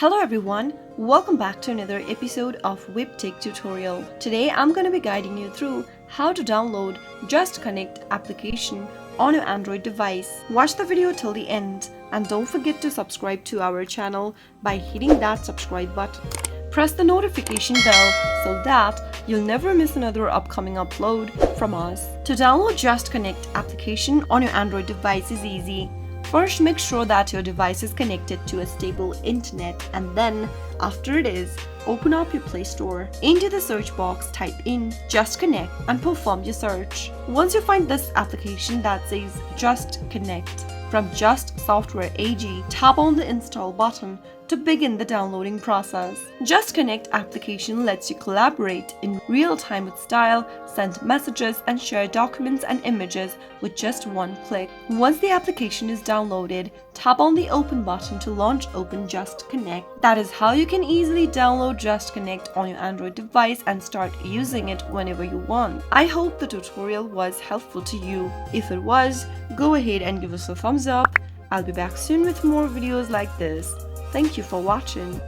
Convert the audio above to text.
Hello everyone, welcome back to another episode of Webtech Tutorial. Today I'm going to be guiding you through how to download Just Connect application on your Android device. Watch the video till the end and don't forget to subscribe to our channel by hitting that subscribe button. Press the notification bell so that you'll never miss another upcoming upload from us. To download Just Connect application on your Android device is easy. First, make sure that your device is connected to a stable internet, and then, after it is, open up your Play Store. Into the search box, type in Just Connect and perform your search. Once you find this application that says Just Connect from Just Software AG, tap on the install button to begin the downloading process. Just Connect application lets you collaborate in real time with style, send messages, and share documents and images with just one click. Once the application is downloaded, tap on the Open button to launch Open Just Connect. That is how you can easily download Just Connect on your Android device and start using it whenever you want. I hope the tutorial was helpful to you. If it was, go ahead and give us a thumbs up. I'll be back soon with more videos like this. Thank you for watching.